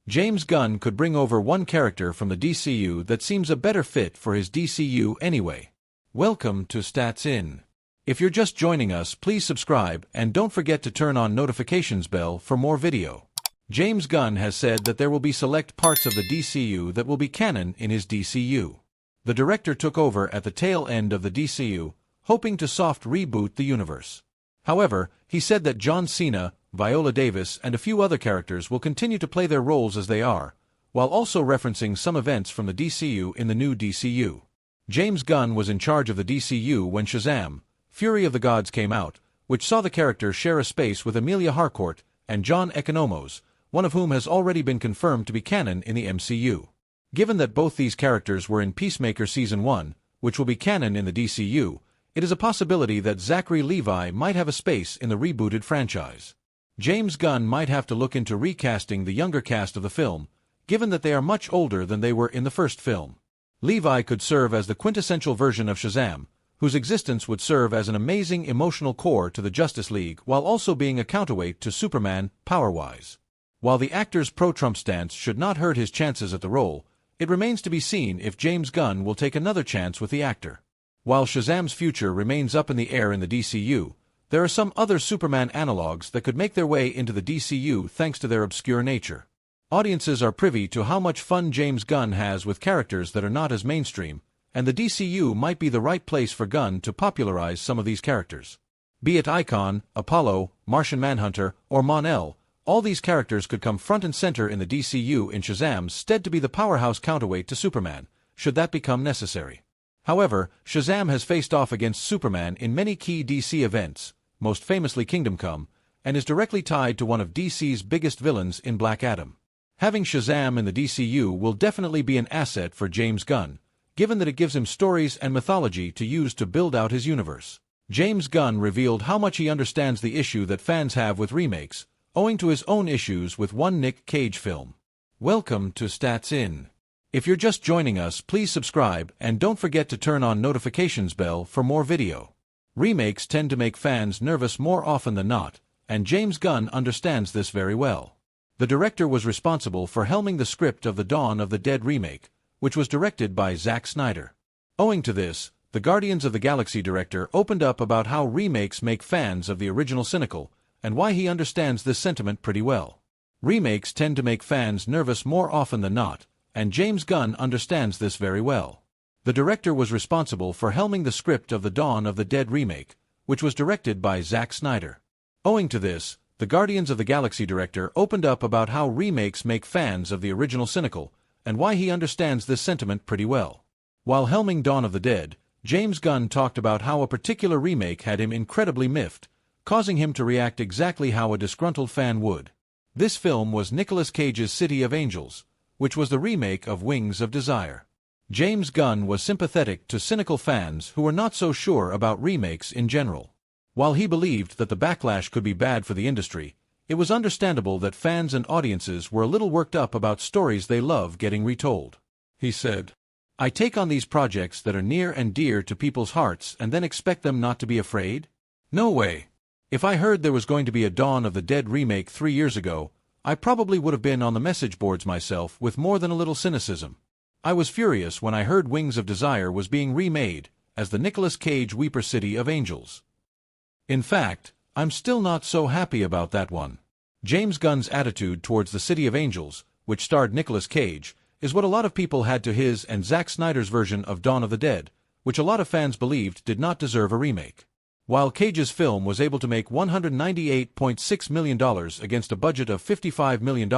James Gunn could bring over one character from the DCU that seems a better fit for his DCU anyway. Welcome to Stats In. If you're just joining us, please subscribe and don't forget to turn on notifications bell for more video. James Gunn has said that there will be select parts of the DCU that will be canon in his DCU. The director took over at the tail end of the DCU, hoping to soft reboot the universe. However, he said that John Cena, Viola Davis, and a few other characters will continue to play their roles as they are, while also referencing some events from the DCU in the new DCU. James Gunn was in charge of the DCU when Shazam! Fury of the Gods came out, which saw the character share a space with Emilia Harcourt and John Economos, one of whom has already been confirmed to be canon in the MCU. Given that both these characters were in Peacemaker Season 1, which will be canon in the DCU, it is a possibility that Zachary Levi might have a space in the rebooted franchise. James Gunn might have to look into recasting the younger cast of the film, given that they are much older than they were in the first film. Levi could serve as the quintessential version of Shazam, whose existence would serve as an amazing emotional core to the Justice League while also being a counterweight to Superman, power-wise. While the actor's pro-Trump stance should not hurt his chances at the role, it remains to be seen if James Gunn will take another chance with the actor. While Shazam's future remains up in the air in the DCU, there are some other Superman analogs that could make their way into the DCU thanks to their obscure nature. Audiences are privy to how much fun James Gunn has with characters that are not as mainstream, and the DCU might be the right place for Gunn to popularize some of these characters. Be it Icon, Apollo, Martian Manhunter, or Mon-El, all these characters could come front and center in the DCU in Shazam's stead to be the powerhouse counterweight to Superman, should that become necessary. However, Shazam has faced off against Superman in many key DC events, most famously Kingdom Come, and is directly tied to one of DC's biggest villains in Black Adam. Having Shazam in the DCU will definitely be an asset for James Gunn, given that it gives him stories and mythology to use to build out his universe. James Gunn revealed how much he understands the issue that fans have with remakes, owing to his own issues with one Nick Cage film. Welcome to Stats In. If you're just joining us, please subscribe and don't forget to turn on notifications bell for more video. Remakes tend to make fans nervous more often than not, and James Gunn understands this very well. The director was responsible for helming the script of the Dawn of the Dead remake, which was directed by Zack Snyder. Owing to this, the Guardians of the Galaxy director opened up about how remakes make fans of the original cynical, and why he understands this sentiment pretty well. Remakes tend to make fans nervous more often than not, and James Gunn understands this very well. The director was responsible for helming the script of the Dawn of the Dead remake, which was directed by Zack Snyder. Owing to this, the Guardians of the Galaxy director opened up about how remakes make fans of the original cynical, and why he understands this sentiment pretty well. While helming Dawn of the Dead, James Gunn talked about how a particular remake had him incredibly miffed, causing him to react exactly how a disgruntled fan would. This film was Nicolas Cage's City of Angels, which was the remake of Wings of Desire. James Gunn was sympathetic to cynical fans who were not so sure about remakes in general. While he believed that the backlash could be bad for the industry, it was understandable that fans and audiences were a little worked up about stories they love getting retold. He said, "I take on these projects that are near and dear to people's hearts and then expect them not to be afraid? No way. If I heard there was going to be a Dawn of the Dead remake 3 years ago, I probably would have been on the message boards myself with more than a little cynicism. I was furious when I heard Wings of Desire was being remade as the Nicolas Cage Weeper City of Angels. In fact, I'm still not so happy about that one." James Gunn's attitude towards the City of Angels, which starred Nicolas Cage, is what a lot of people had to his and Zack Snyder's version of Dawn of the Dead, which a lot of fans believed did not deserve a remake. While Cage's film was able to make $198.6 million against a budget of $55 million,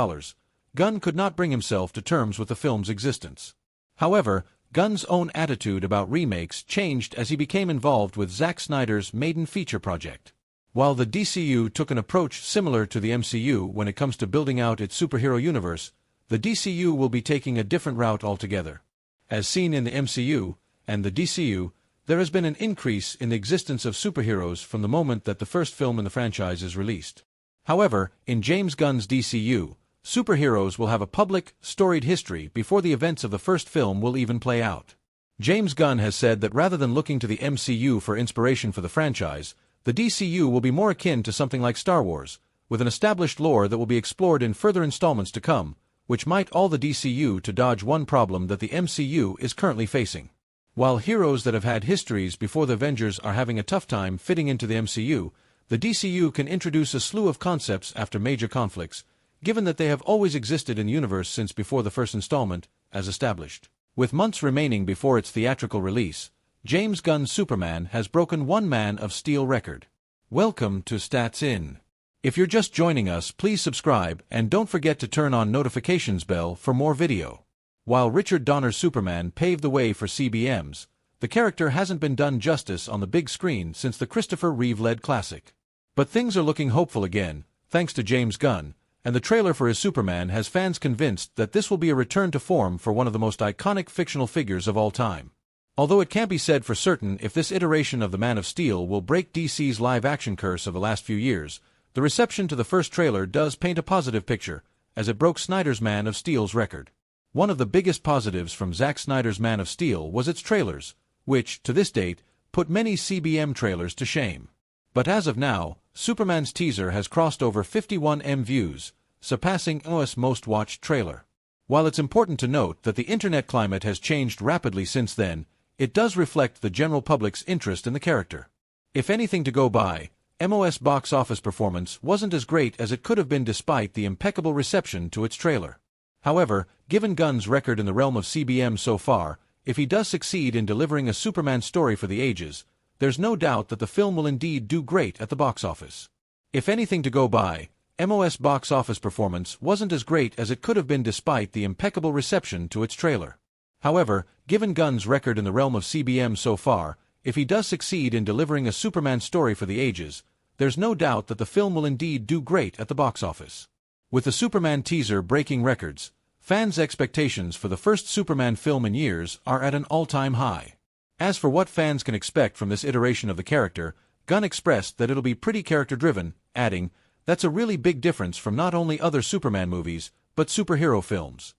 Gunn could not bring himself to terms with the film's existence. However, Gunn's own attitude about remakes changed as he became involved with Zack Snyder's maiden feature project. While the DCU took an approach similar to the MCU when it comes to building out its superhero universe, the DCU will be taking a different route altogether. As seen in the MCU and the DCU, there has been an increase in the existence of superheroes from the moment that the first film in the franchise is released. However, in James Gunn's DCU, superheroes will have a public, storied history before the events of the first film will even play out. James Gunn has said that rather than looking to the MCU for inspiration for the franchise, the DCU will be more akin to something like Star Wars, with an established lore that will be explored in further installments to come, which might all the DCU to dodge one problem that the MCU is currently facing. While heroes that have had histories before the Avengers are having a tough time fitting into the MCU, the DCU can introduce a slew of concepts after major conflicts, given that they have always existed in the universe since before the first installment, as established. With months remaining before its theatrical release, James Gunn's Superman has broken one Man of Steel record. Welcome to Stats In. If you're just joining us, please subscribe and don't forget to turn on notifications bell for more video. While Richard Donner's Superman paved the way for CBMs, the character hasn't been done justice on the big screen since the Christopher Reeve-led classic. But things are looking hopeful again, thanks to James Gunn, and the trailer for his Superman has fans convinced that this will be a return to form for one of the most iconic fictional figures of all time. Although it can't be said for certain if this iteration of the Man of Steel will break DC's live-action curse of the last few years, the reception to the first trailer does paint a positive picture, as it broke Snyder's Man of Steel's record. One of the biggest positives from Zack Snyder's Man of Steel was its trailers, which, to this date, put many CBM trailers to shame. But as of now, Superman's teaser has crossed over 51 M views, surpassing OS most watched trailer. While it's important to note that the internet climate has changed rapidly since then, it does reflect the general public's interest in the character. If anything to go by, MOS box office performance wasn't as great as it could have been despite the impeccable reception to its trailer. However, given Gunn's record in the realm of CBM so far, if he does succeed in delivering a Superman story for the ages, there's no doubt that the film will indeed do great at the box office. If anything to go by, MOS box office performance wasn't as great as it could have been despite the impeccable reception to its trailer. However, given Gunn's record in the realm of CBM so far, if he does succeed in delivering a Superman story for the ages, there's no doubt that the film will indeed do great at the box office. With the Superman teaser breaking records, fans' expectations for the first Superman film in years are at an all-time high. As for what fans can expect from this iteration of the character, Gunn expressed that it'll be pretty character-driven, adding, "That's a really big difference from not only other Superman movies, but superhero films."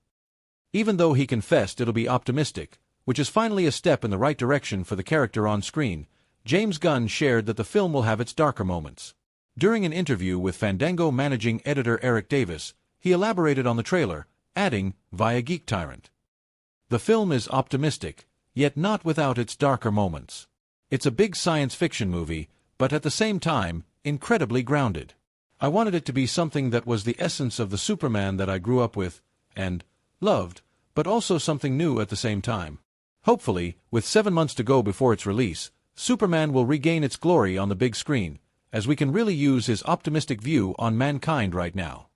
Even though he confessed it'll be optimistic, which is finally a step in the right direction for the character on screen, James Gunn shared that the film will have its darker moments. During an interview with Fandango managing editor Eric Davis, he elaborated on the trailer, adding, via Geek Tyrant, "The film is optimistic, yet not without its darker moments. It's a big science fiction movie, but at the same time, incredibly grounded. I wanted it to be something that was the essence of the Superman that I grew up with, and loved, but also something new at the same time. Hopefully, with 7 months to go before its release, Superman will regain its glory on the big screen, as we can really use his optimistic view on mankind right now."